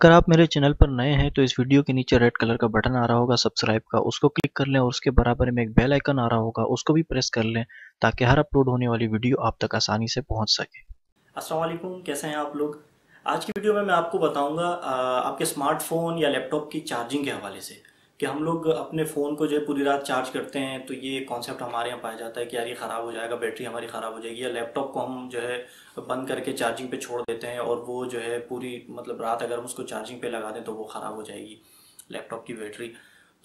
अगर आप मेरे चैनल पर नए हैं तो इस वीडियो के नीचे रेड कलर का बटन आ रहा होगा सब्सक्राइब का, उसको क्लिक कर लें और उसके बराबर में एक बेल आइकन आ रहा होगा, उसको भी प्रेस कर लें ताकि हर अपलोड होने वाली वीडियो आप तक आसानी से पहुंच सके। अस्सलाम वालेकुम, कैसे हैं आप लोग। आज की वीडियो में मैं आपको बताऊंगा आपके स्मार्टफोन या लैपटॉप की चार्जिंग के हवाले से कि हम लोग अपने फ़ोन को जो है पूरी रात चार्ज करते हैं तो ये कॉन्सेप्ट हमारे यहाँ पाया जाता है कि यार ये ख़राब हो जाएगा, बैटरी हमारी ख़राब हो जाएगी, या लैपटॉप को हम जो है बंद करके चार्जिंग पे छोड़ देते हैं और वो जो है पूरी मतलब रात अगर हम उसको चार्जिंग पे लगा दें तो वो ख़राब हो जाएगी लैपटॉप की बैटरी।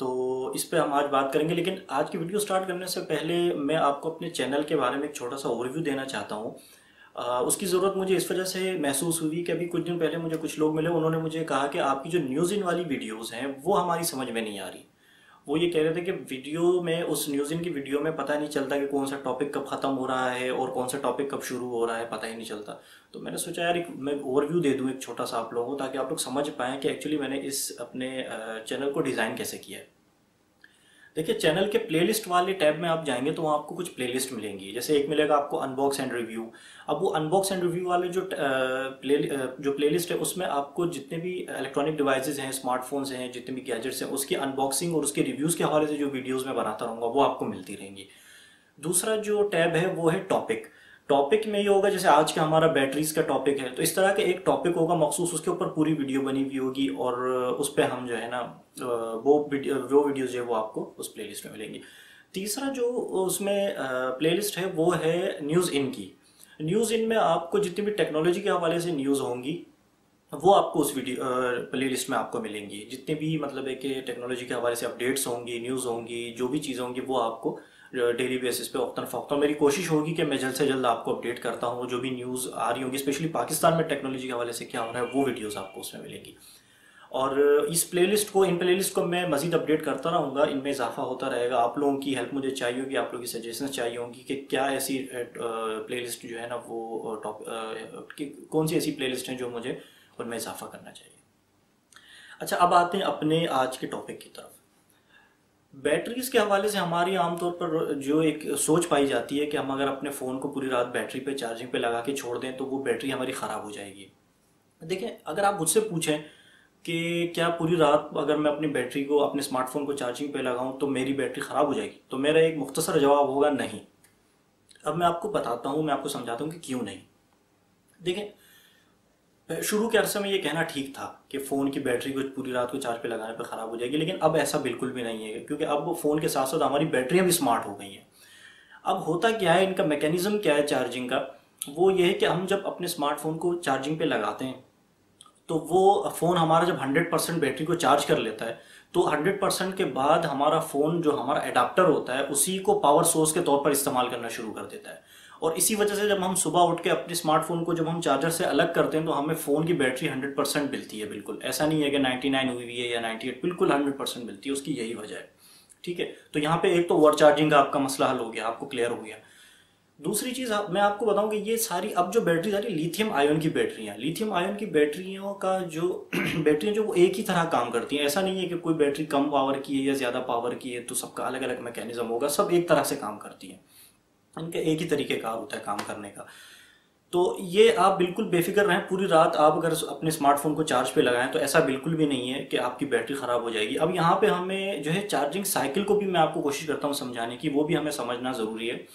तो इस पे हम आज बात करेंगे, लेकिन आज की वीडियो स्टार्ट करने से पहले मैं आपको अपने चैनल के बारे में एक छोटा सा ओवरव्यू देना चाहता हूँ। उसकी ज़रूरत मुझे इस वजह से महसूस हुई कि अभी कुछ दिन पहले मुझे कुछ लोग मिले, उन्होंने मुझे कहा कि आपकी जो न्यूज़ इन वाली वीडियोस हैं वो हमारी समझ में नहीं आ रही। वो ये कह रहे थे कि वीडियो में, उस न्यूज़ इन की वीडियो में पता नहीं चलता कि कौन सा टॉपिक कब ख़त्म हो रहा है और कौन सा टॉपिक कब शुरू हो रहा है, पता ही नहीं चलता। तो मैंने सोचा यार एक मैं ओवरव्यू दे दूँ एक छोटा सा आप लोगों को, ताकि आप लोग समझ पाएँ कि एक्चुअली मैंने इस अपने चैनल को डिज़ाइन कैसे किया है। देखिए, चैनल के प्लेलिस्ट वाले टैब में आप जाएंगे तो वहाँ आपको कुछ प्लेलिस्ट मिलेंगी। जैसे एक मिलेगा आपको अनबॉक्स एंड रिव्यू। अब वो अनबॉक्स एंड रिव्यू वाले जो प्लेलिस्ट है उसमें आपको जितने भी इलेक्ट्रॉनिक डिवाइसेज हैं, स्मार्टफोन्स हैं, जितने भी गैजेट्स हैं, उसकी अनबॉक्सिंग और उसके रिव्यूज़ के हवाले से जो वीडियोज़ मैं बनाता रहूँगा वो आपको मिलती रहेंगी। दूसरा जो टैब है वो है टॉपिक। टॉपिक में ये होगा, जैसे आज का हमारा बैटरीज का टॉपिक है तो इस तरह का एक टॉपिक होगा मखसूस, उसके ऊपर पूरी वीडियो बनी हुई होगी और उस पर हम जो है ना वो वीडियोज जो है वो आपको उस प्लेलिस्ट में मिलेंगी। तीसरा जो उसमें प्लेलिस्ट है वो है न्यूज़ इन की। न्यूज़ इन में आपको जितनी भी टेक्नोलॉजी के हवाले से न्यूज़ होंगी वो आपको उस वीडियो प्लेलिस्ट में आपको मिलेंगी। जितने भी मतलब है कि टेक्नोलॉजी के हवाले से अपडेट्स होंगी, न्यूज़ होंगी, जो भी चीज़ें होंगी वो आपको डेली बेसिस पे वक्तन फ़वक्तन मेरी कोशिश होगी कि मैं जल्द से जल्द आपको अपडेट करता हूँ। जो भी न्यूज़ आ रही होगी, स्पेशली पाकिस्तान में टेक्नोलॉजी के हवाले से क्या हो रहा है, वो वीडियोज़ आपको उसमें मिलेंगी। और इन प्लेलिस्ट को मैं मज़ीद अपडेट करता रहूँगा, इनमें इजाफा होता रहेगा। आप लोगों की हेल्प मुझे चाहिए होगी, आप लोगों की सजेशन चाहिए होंगी कि क्या ऐसी प्लेलिस्ट जो है ना वो कौन सी ऐसी प्लेलिस्ट हैं जो मुझे उनमें इजाफा करना चाहिए। अच्छा, अब आते हैं अपने आज के टॉपिक की तरफ। बैटरीज के हवाले से हमारी आमतौर पर जो एक सोच पाई जाती है कि हम अगर अपने फ़ोन को पूरी रात बैटरी पे चार्जिंग पे लगा के छोड़ दें तो वो बैटरी हमारी ख़राब हो जाएगी। देखें, अगर आप मुझसे पूछें कि क्या पूरी रात अगर मैं अपनी बैटरी को, अपने स्मार्टफोन को चार्जिंग पे लगाऊं तो मेरी बैटरी ख़राब हो जाएगी, तो मेरा एक मुख्तसर जवाब होगा नहीं। अब मैं आपको बताता हूँ, मैं आपको समझाता हूँ कि क्यों नहीं। देखें, शुरू के अरसे में ये कहना ठीक था कि फ़ोन की बैटरी को पूरी रात को चार्ज पे लगाने पर ख़राब हो जाएगी, लेकिन अब ऐसा बिल्कुल भी नहीं है, क्योंकि अब फ़ोन के साथ साथ हमारी बैटरियाँ भी स्मार्ट हो गई हैं। अब होता क्या है, इनका मैकेनिज़्म क्या है चार्जिंग का, वो ये है कि हम जब अपने स्मार्टफोन को चार्जिंग पे लगाते हैं तो वो फ़ोन हमारा जब 100% बैटरी को चार्ज कर लेता है तो 100% के बाद हमारा फ़ोन जो हमारा एडाप्टर होता है उसी को पावर सोर्स के तौर पर इस्तेमाल करना शुरू कर देता है। और इसी वजह से जब हम सुबह उठ के अपने स्मार्टफोन को जब हम चार्जर से अलग करते हैं तो हमें फ़ोन की बैटरी 100% मिलती है। बिल्कुल ऐसा नहीं है कि 99 हुई हुई है या 98, बिल्कुल 100% मिलती है। उसकी यही वजह है। ठीक है, तो यहाँ पे एक तो ओवर चार्जिंग का आपका मसला हल हो गया, आपको क्लियर हो गया। दूसरी चीज़ मैं आपको बताऊं कि ये सारी अब जो बैटरी आ रही, लिथियम आयन की बैटरियाँ, लिथियम आयन की बैटरियों का जो बैटरियाँ जो वो एक ही तरह काम करती हैं। ऐसा नहीं है कि कोई बैटरी कम पावर की है या ज़्यादा पावर की है तो सबका अलग अलग मैकेनिज्म होगा, सब एक तरह से काम करती हैं। इनका एक ही तरीक़ेकार होता है काम करने का। तो ये आप बिल्कुल बेफिक्र रहें, पूरी रात आप अगर अपने स्मार्टफोन को चार्ज पे लगाएं तो ऐसा बिल्कुल भी नहीं है कि आपकी बैटरी ख़राब हो जाएगी। अब यहाँ पे हमें जो है चार्जिंग साइकिल को भी मैं आपको कोशिश करता हूँ समझाने की, वो भी हमें समझना ज़रूरी है।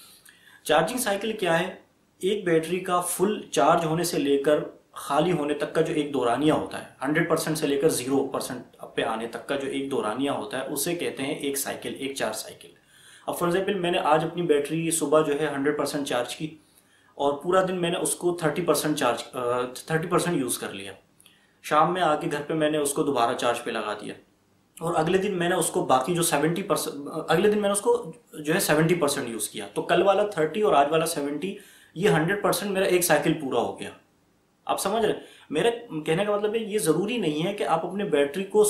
चार्जिंग साइकिल क्या है? एक बैटरी का फुल चार्ज होने से लेकर खाली होने तक का जो एक दौरानिया होता है, 100% से लेकर 0% पे आने तक का जो एक दौरानिया होता है उसे कहते हैं एक साइकिल, एक चार्ज साइकिल। अब फॉर एग्जाम्पल मैंने आज अपनी बैटरी सुबह जो है 100% चार्ज की और पूरा दिन मैंने उसको 30% यूज़ कर लिया। शाम में आके घर पे मैंने उसको दोबारा चार्ज पे लगा दिया और अगले दिन मैंने उसको बाकी जो 70%, अगले दिन मैंने उसको जो है 70% यूज़ किया। तो कल वाला 30 और आज वाला 70, ये 100% मेरा एक साइकिल पूरा हो गया। आप समझ रहे? मेरे कहने का मतलब है ये ज़रूरी नहीं है कि आप अपने बैटरी को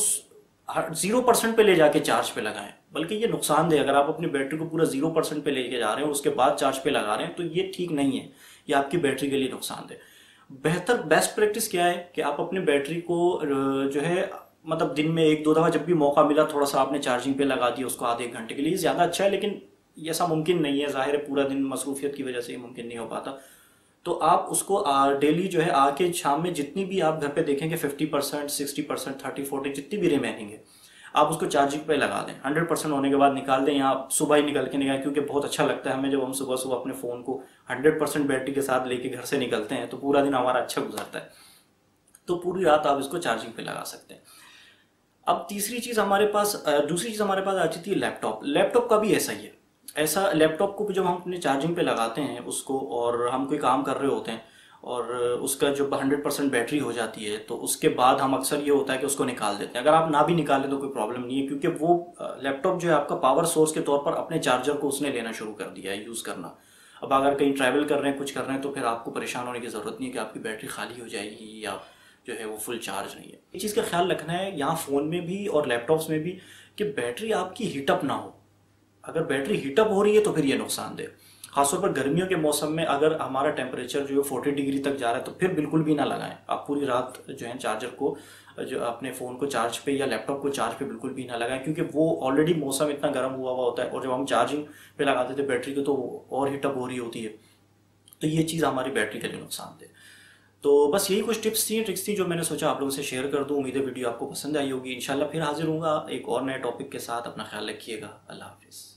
0% पे ले जाके चार्ज पे लगाएं, बल्कि ये नुकसानदेह। अगर आप अपनी बैटरी को पूरा 0% पे लेके जा रहे हैं उसके बाद चार्ज पे लगा रहे हैं तो ये ठीक नहीं है, ये आपकी बैटरी के लिए नुकसानदेह। बेस्ट प्रैक्टिस क्या है कि आप अपनी बैटरी को जो है मतलब दिन में एक दो दफ़ा जब भी मौका मिला थोड़ा सा आपने चार्जिंग पे लगा दिया उसको आधे एक घंटे के लिए, ज़्यादा अच्छा है, लेकिन ये ऐसा मुमकिन नहीं है, ज़ाहिर है पूरा दिन मसरूफियत की वजह से ये मुमकिन नहीं हो पाता। तो आप उसको डेली जो है आके शाम में जितनी भी आप घर पे देखेंगे 50%, 60%, 30-40 जितनी भी रिमेनिंग है, आप उसको चार्जिंग पे लगा दें। 100% होने के बाद निकाल दें, या आप सुबह ही निकल के निकालें, क्योंकि बहुत अच्छा लगता है हमें जब हम सुबह सुबह अपने फ़ोन को 100% बैटरी के साथ लेके घर से निकलते हैं, तो पूरा दिन हमारा अच्छा गुजरता है। तो पूरी रात आप इसको चार्जिंग पे लगा सकते हैं। अब तीसरी चीज़ हमारे पास दूसरी चीज़ हमारे पास आ जाती है लैपटॉप। लैपटॉप का भी ऐसा ही है। ऐसा लैपटॉप को भी जब हम अपने चार्जिंग पे लगाते हैं उसको, और हम कोई काम कर रहे होते हैं, और उसका जब 100% बैटरी हो जाती है, तो उसके बाद हम अक्सर ये होता है कि उसको निकाल देते हैं। अगर आप ना भी निकालें तो कोई प्रॉब्लम नहीं है, क्योंकि वो लैपटॉप जो है आपका पावर सोर्स के तौर पर अपने चार्जर को उसने लेना शुरू कर दिया है यूज़ करना। अब अगर कहीं ट्रैवल कर रहे हैं, कुछ कर रहे हैं, तो फिर आपको परेशान होने की ज़रूरत नहीं है कि आपकी बैटरी खाली हो जाएगी या जो है वो फुल चार्ज नहीं है। इस चीज़ का ख्याल रखना है यहाँ फ़ोन में भी और लैपटॉप्स में भी, कि बैटरी आपकी हीटअप ना हो। अगर बैटरी हीटअप हो रही है तो फिर ये नुकसानदेह। खासतौर पर गर्मियों के मौसम में अगर हमारा टेम्परेचर जो है 40 डिग्री तक जा रहा है, तो फिर बिल्कुल भी ना लगाएं। आप पूरी रात जो है चार्जर को, जो अपने फ़ोन को चार्ज पे या लैपटॉप को चार्ज पे बिल्कुल भी ना लगाएं, क्योंकि वो ऑलरेडी मौसम इतना गर्म हुआ हुआ होता है, और जब हम चार्जिंग पे लगाते थे बैटरी को तो और हीटअप हो रही होती है। तो ये चीज़ हमारी बैटरी के लिए नुकसानदेह। तो बस यही कुछ टिप्स थी, ट्रिक्स थी जो मैंने सोचा आप लोगों से शेयर कर दूं। उम्मीद है वीडियो आपको पसंद आई होगी। इंशाल्लाह फिर हाजिर होऊंगा एक और नए टॉपिक के साथ। अपना ख्याल रखिएगा। अल्लाह हाफिज़।